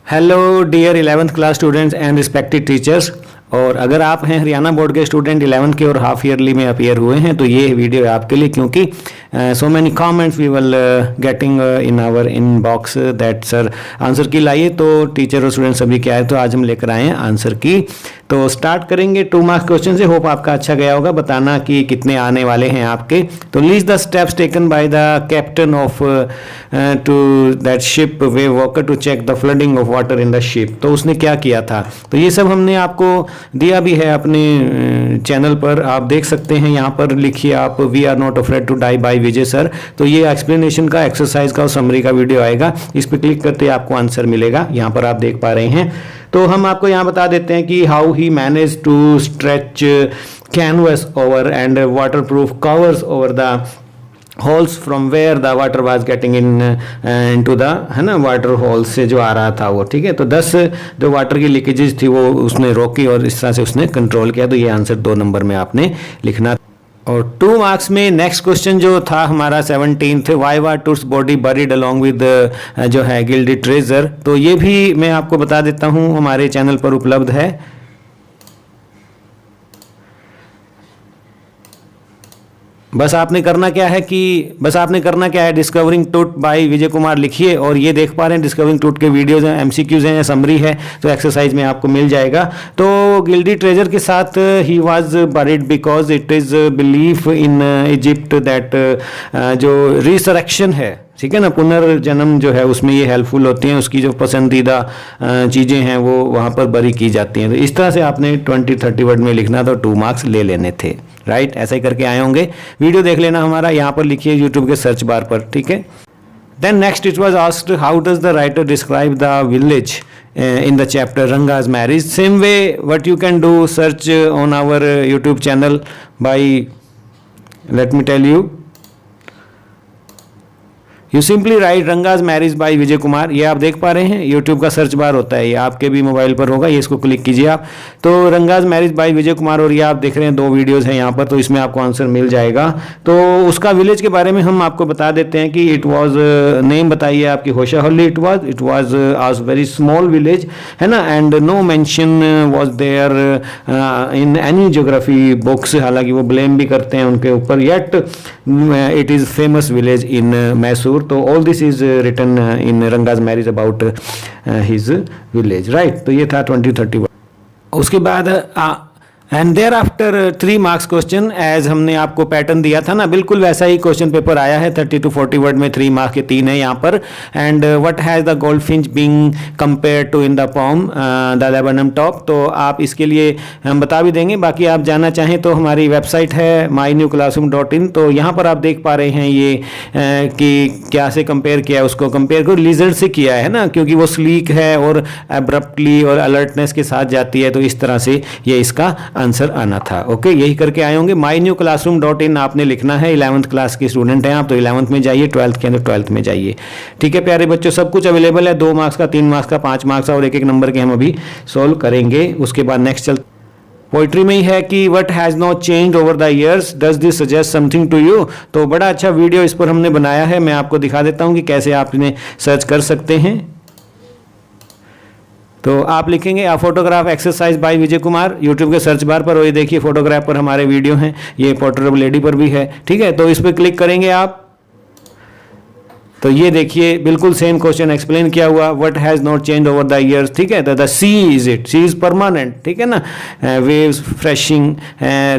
Hello dear 11th class students and respected teachers. और अगर आप हैं हरियाणा बोर्ड के स्टूडेंट 11th के और हाफ ईयरली में अपीयर हुए हैं तो ये वीडियो है आपके लिए, क्योंकि so many comments we will getting in our inbox that sir answer की लाइए। तो टीचर और स्टूडेंट सभी क्या है, तो आज हम लेकर आए हैं आंसर की। तो स्टार्ट करेंगे 2 मार्क्स क्वेश्चन से। होप आपका अच्छा गया होगा। बताना कि कितने आने वाले हैं आपके। तो list the steps taken by the captain of to that ship Wavewalker to check the flooding of water in the ship. तो उसने क्या किया था, तो ये सब हमने आपको दिया भी है अपने चैनल पर, आप देख सकते हैं। यहाँ पर लिखिए आप we are not afraid to die by Vijay sir. तो ये एक्सप्लेनेशन का, एक्सरसाइज का और समरी का वीडियो आएगा। इस पर क्लिक करते आपको आंसर मिलेगा, यहाँ पर आप देख पा रहे हैं। तो हम आपको यहाँ बता देते हैं कि how he manage to stretch canvas over and waterproof covers over the holes from where the water was getting into the, है ना, वाटर होल से जो आ रहा था वो, ठीक है। तो 10 जो वाटर की लीकेजेस थी वो उसने रोकी और इस तरह से उसने कंट्रोल किया। तो ये आंसर 2 नंबर में आपने लिखना। और 2 मार्क्स में नेक्स्ट क्वेश्चन जो था हमारा 17 थे, why were tours body buried along with जो है गिल्डेड ट्रेजर। तो ये भी मैं आपको बता देता हूँ, हमारे चैनल पर उपलब्ध है। बस आपने करना क्या है डिस्कवरिंग टूट बाय विजय कुमार लिखिए और ये देख पा रहे हैं डिस्कवरिंग टूट के वीडियोज हैं, एमसीक्यूज हैं, समरी है। तो एक्सरसाइज में आपको मिल जाएगा। तो गिल्डी ट्रेजर के साथ he was buried because it is belief in Egypt that जो रिसरेक्शन है, ठीक है ना, पुनर्जन्म जो है उसमें ये हेल्पफुल होती हैं। उसकी जो पसंदीदा चीज़ें हैं वो वहाँ पर बरी की जाती हैं। तो इस तरह से आपने 20-30 वर्ड में लिखना था, 2 मार्क्स ले लेने थे। राइट, ऐसा ही करके आए होंगे। वीडियो देख लेना हमारा, यहाँ पर लिखिए यूट्यूब के सर्च बार पर, ठीक है। Then next it was asked how does the writer describe the village in the chapter Ranga's marriage. Same way what you can do, search on our YouTube channel by, let me tell you, you simply write Ranga's marriage by Vijay Kumar. ये आप देख पा रहे हैं, YouTube का search bar होता है, ये आपके भी मोबाइल पर होगा, ये इसको क्लिक कीजिए आप। तो रंगाज मैरिज बाय विजय कुमार, और ये आप देख रहे हैं 2 वीडियोस हैं यहाँ पर। तो इसमें आपको आंसर मिल जाएगा। तो उसका विलेज के बारे में हम आपको बता देते हैं कि इट वॉज, नेम बताइए आपकी, Hosahalli it was as very small village, है ना। And no mention was there in any geography books. हालांकि वो ब्लेम भी करते हैं उनके ऊपर, yet it is famous village in Mysore. तो all this is written in Ranga's marriage about his village. Right, तो ये था 20-30। उसके बाद and thereafter 3 marks question, as हमने आपको पैटर्न दिया था ना, बिल्कुल वैसा ही क्वेश्चन पेपर आया है। 30-40 वर्ड में 3 मार्क्स के 3 है यहाँ पर। And what has the goldfinch being compare to in the poem the laburnum top. तो आप इसके लिए हम बता भी देंगे। बाकी आप जानना चाहें तो हमारी वेबसाइट है mynewclassroom.in। तो यहाँ पर आप देख पा रहे हैं ये कि क्या से कंपेयर किया है, उसको कंपेयर को लिजर्ड से किया है ना, क्योंकि वो स्लीक है और एब्रप्टली और अलर्टनेस के साथ जाती है। तो इस तरह से ये इसका आंसर आना था। ओके, यही करके आए होंगे। mynewclassroom.in आपने लिखना है। 11th क्लास के स्टूडेंट हैं आप तो 11th में जाइए, 12th के अंदर 12th में जाइए, ठीक है प्यारे बच्चों। सब कुछ अवेलेबल है, 2 मार्क्स का, 3 मार्क्स का, 5 मार्क्स का, और एक नंबर के हम अभी सोल्व करेंगे। उसके बाद नेक्स्ट चल पोइट्री में ही है कि what has not changed over the years, does this suggest something to you. तो बड़ा अच्छा वीडियो इस पर हमने बनाया है, मैं आपको दिखा देता हूँ कि कैसे आप इन्हें सर्च कर सकते हैं। तो आप लिखेंगे a photograph exercise by Vijay Kumar YouTube के सर्च बार पर, और ये देखिए फोटोग्राफ पर हमारे वीडियो हैं, ये पोर्ट्रेट ऑफ लेडी पर भी है, ठीक है। तो इस पर क्लिक करेंगे आप, तो ये देखिए बिल्कुल सेम क्वेश्चन एक्सप्लेन किया हुआ, what has not change over the years, ठीक है। The sea is it, sea is permanent, ठीक है ना। वेव्स फ्रेशिंग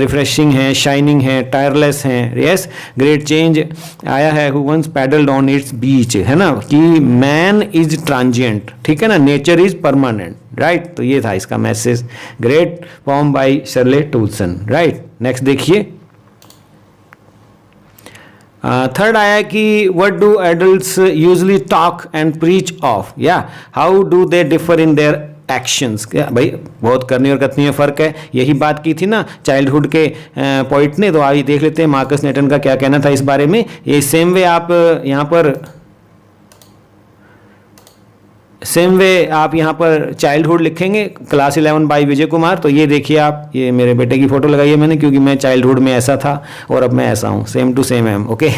रिफ्रेशिंग है, शाइनिंग है, टायरलेस है, यस। ग्रेट चेंज आया है, who once paddled on its beach, है ना, कि मैन इज ट्रांजिएंट, ठीक है ना, नेचर इज परमानेंट। राइट, तो ये था इसका message. Great poem by Shirley Toulson. Right, next देखिए। थर्ड आया कि what do adults usually talk and preach of, या how do they differ in their actions. क्या भाई, बहुत करनी और कथनी में फ़र्क है, यही बात की थी ना चाइल्डहुड के पोइट ने। तो आइए देख लेते हैं मार्कस नेटन का क्या कहना था इस बारे में। ये सेम वे आप यहाँ पर सेम वे आप यहाँ पर चाइल्डहुड लिखेंगे, क्लास 11 बाय विजय कुमार। तो ये देखिए आप, ये मेरे बेटे की फ़ोटो लगाई है मैंने, क्योंकि मैं चाइल्डहुड में ऐसा था और अब मैं ऐसा हूँ, same to same am. Okay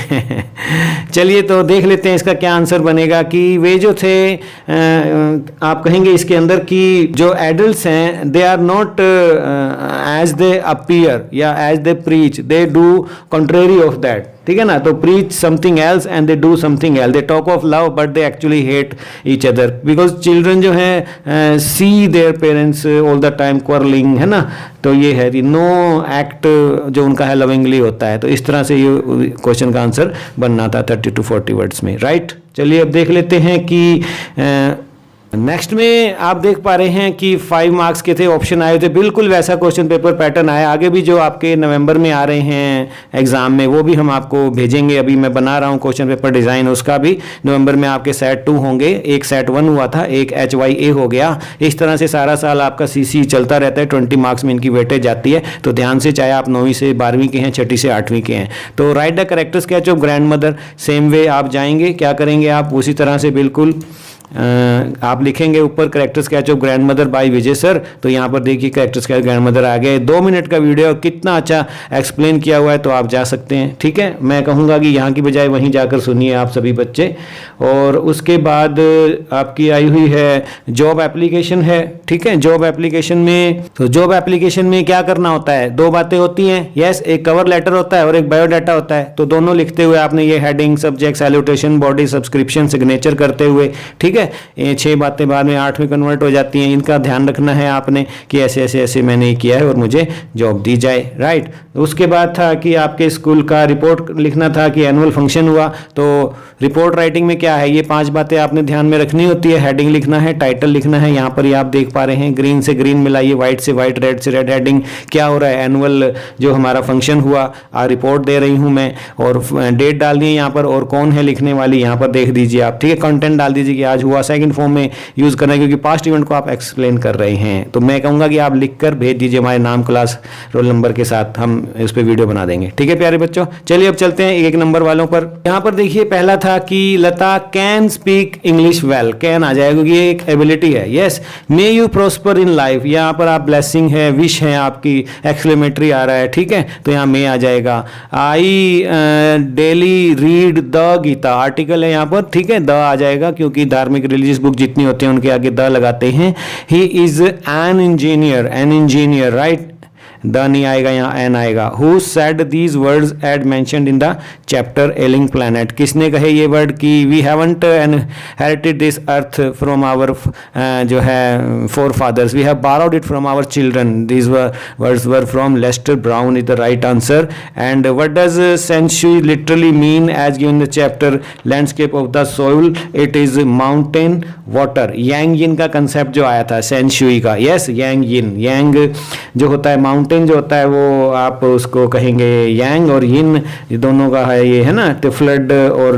चलिए तो देख लेते हैं इसका क्या आंसर बनेगा। कि वे जो थे आप कहेंगे इसके अंदर कि जो एडल्ट्स हैं they are not as they appear या as they preach, they do contrary of that, ठीक है ना। तो preach something else and they do something else, they talk of love but they actually hate each other, because children जो है see their parents all the time quarrelling, है ना। तो ये है नो एक्ट जो उनका है लविंगली होता है। तो इस तरह से ये क्वेश्चन का आंसर बनना था 30 to 40 वर्ड्स में, राइट। चलिए अब देख लेते हैं कि नेक्स्ट में आप देख पा रहे हैं कि 5 मार्क्स के थे, ऑप्शन आए थे, बिल्कुल वैसा क्वेश्चन पेपर पैटर्न आया। आगे भी जो आपके नवंबर में आ रहे हैं एग्जाम में वो भी हम आपको भेजेंगे। अभी मैं बना रहा हूँ क्वेश्चन पेपर डिज़ाइन, उसका भी नवंबर में आपके सेट 2 होंगे। एक सेट 1 हुआ था, एक HYA हो गया। इस तरह से सारा साल आपका CC चलता रहता है, 20 मार्क्स में इनकी वेटेज जाती है। तो ध्यान से, चाहे आप 9वीं से 12वीं के हैं, 6ठी से 8वीं के हैं। तो right the character sketch of grand mother, same way आप जाएंगे, क्या करेंगे आप उसी तरह से बिल्कुल आप लिखेंगे ऊपर character sketch of grand mother by Vijay sir. तो यहाँ पर देखिए करेक्टर स्केच ग्रैंड मदर आ गए। 2 मिनट का वीडियो, कितना अच्छा एक्सप्लेन किया हुआ है। तो आप जा सकते हैं, ठीक है। मैं कहूँगा कि यहाँ की बजाय वहीं जाकर सुनिए आप सभी बच्चे। और उसके बाद आपकी आई हुई है जॉब एप्लीकेशन है, ठीक है। जॉब एप्लीकेशन में, तो जॉब एप्लीकेशन में क्या करना होता है, 2 बातें होती हैं। यस, एक कवर लेटर होता है और एक बायोडाटा होता है। तो दोनों लिखते हुए आपने ये heading, subject, salutation, body, subscription, signature करते हुए, ठीक है। ये 6 बातें बाद में 8 में कन्वर्ट हो जाती हैं। इनका ध्यान रखना है आपने कि ऐसे ऐसे ऐसे मैंने किया है और मुझे जॉब दी जाए, राइट। उसके बाद था कि आपके स्कूल का रिपोर्ट लिखना था कि एनुअल फंक्शन हुआ। तो रिपोर्ट राइटिंग में क्या है, ये 5 बातें आपने ध्यान में रखनी होती है। हेडिंग लिखना है, टाइटल लिखना है, यहाँ पर ये आप देख पा रहे हैं ग्रीन से ग्रीन मिलाइए, व्हाइट से व्हाइट, रेड से रेड। हेडिंग क्या हो रहा है, एनुअल जो हमारा फंक्शन हुआ, रिपोर्ट दे रही हूँ मैं, और डेट डालनी है यहाँ पर, और कौन है लिखने वाली यहाँ पर देख दीजिए आप, ठीक है। कंटेंट डाल दीजिए कि आज हुआ। सेकंड फॉर्म में यूज करना है क्योंकि पास्ट इवेंट को आप एक्सप्लेन कर रहे हैं। तो मैं कहूंगा कि आप लिखकर भेज दीजिए हमारे नाम, क्लास, रोल नंबर के साथ, हम इस पे वीडियो बना देंगे, ठीक है प्यारे बच्चों। चलिए अब चलते हैं 1 नंबर वालों पर। यहाँ पर देखिए पहला था कि Lata can speak English well, can आ जाएगा क्योंकि ये एक एबिलिटी है। Yes, may you prosper in life, यहाँ पर आप ब्लेसिंग है, विश है आपकी, एक्सक्लेमेटरी आ रहा है, ठीक है। तो यहाँ मे आ जाएगा। I daily read the Gita, article है यहाँ पर, ठीक है। द आ जाएगा क्योंकि धार्मिक रिलीजियस बुक जितनी होती हैं उनके आगे द लगाते हैं। He is an engineer, an engineer, right. The नहीं आएगा, यहाँ एन आएगा। Who said these words and mentioned in the chapter ailing planet, किसने कहे ये वर्ड कि we haven't inherited this earth from our जो है forefathers, we have borrowed it from our children, these words were from Lester Brown is the right answer. And what does सेंशुई literally mean as given the chapter landscape of the soil, it is mountain water. Yang yin का concept जो आया था सेंशुई का, yes यांग यिन, यांग जो होता है mountain जो होता है वो आप उसको कहेंगे यांग, और यिन दोनों का है ये, है ना। तो फ्लड और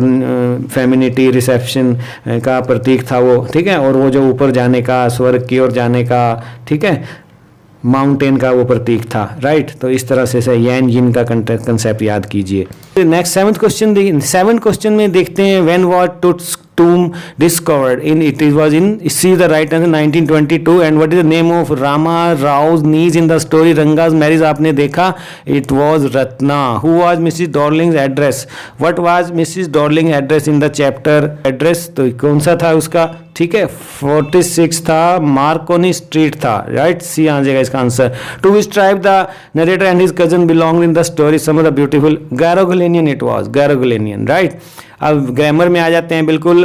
फेमिनिटी, रिसेप्शन का प्रतीक था वो, ठीक है। और वो जो ऊपर जाने का, स्वर्ग की ओर जाने का, ठीक है, माउंटेन का वो प्रतीक था, राइट। तो इस तरह से यान यिन का कंसेप्ट याद कीजिए। Next 7th question, 7th question में देखते हैं when was Tut's tomb discovered in, it was in, see the right answer, 1922. and what is the name of Rama Rao's niece in the story Ranga's marriage, आपने देखा, it was Ratna. who was Mrs. Darling's address, what was Mrs. Darling's address in the chapter address, तो कौन सा था उसका, ठीक है। 46 था, मार्कोनी स्ट्रीट था, राइट। सी आ जाएगा इसका answer. To which tribe the narrator and his cousin belong in the story some of the beautiful, Garoghlanian it was, Garoghlanian, right. अब ग्रामर में आ जाते हैं बिल्कुल,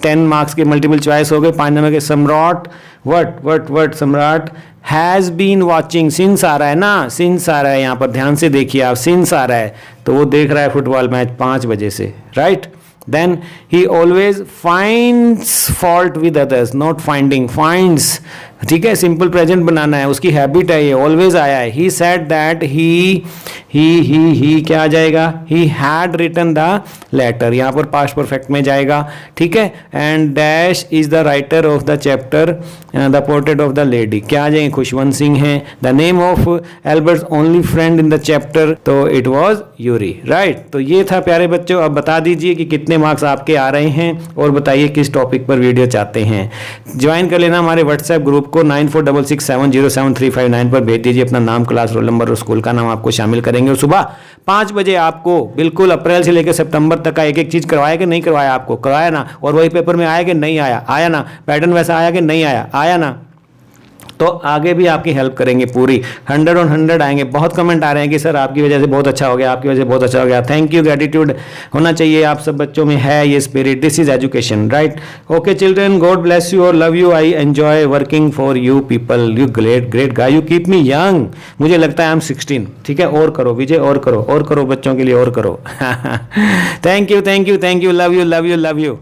10 मार्क्स के मल्टीपल चॉइस हो गए। 5 नंबर के सम्राट, वट सम्राट हैज़ बीन वॉचिंग, सिंस आ रहा है ना, सिंस आ रहा है यहाँ पर, ध्यान से देखिए आप, सिंस आ रहा है तो वो देख रहा है फुटबॉल मैच 5 बजे से, right. Then he always finds fault with others, not finding, finds, ठीक है, सिंपल प्रेजेंट बनाना है, उसकी हैबिट है, ये ऑलवेज आया है। ही सेड दैट ही क्या आ जाएगा, he had written the letter, यहाँ पर पास्ट परफेक्ट में जाएगा। ठीक है, and dash is the writer of the chapter the portrait of the lady, क्या आ जाएंगे, खुशवंत सिंह है। The name of Albert's only friend in the chapter, तो इट वाज यूरी, राइट। तो ये था प्यारे बच्चों। अब बता दीजिए कि कितने मार्क्स आपके आ रहे हैं और बताइए किस टॉपिक पर वीडियो चाहते हैं। ज्वाइन कर लेना हमारे व्हाट्सएप ग्रुप को, 9466707359 पर भेज दीजिए अपना नाम, क्लास, रोल नंबर और स्कूल का नाम, आपको शामिल करेंगे। और सुबह 5 बजे आपको बिल्कुल अप्रैल से लेकर सितंबर तक का एक एक चीज करवाया कि नहीं करवाया, आपको करवाया ना, और वही पेपर में आया कि नहीं आया, आया ना, पैटर्न वैसा आया कि नहीं आया, आया ना, तो आगे भी आपकी हेल्प करेंगे पूरी। 100 on 100 आएंगे। बहुत कमेंट आ रहे हैं कि सर आपकी वजह से बहुत अच्छा हो गया, आपकी वजह से बहुत अच्छा हो गया। थैंक यू, ग्रेटिट्यूड होना चाहिए आप सब बच्चों में, है ये spirit, this is education, right. Okay children, God bless you और love you, I enjoy working for you people, you great guy, you keep me young, मुझे लगता है आई एम 16। ठीक है, और करो विजय, और करो बच्चों के लिए, और करो। Thank you, love you, love you, love you.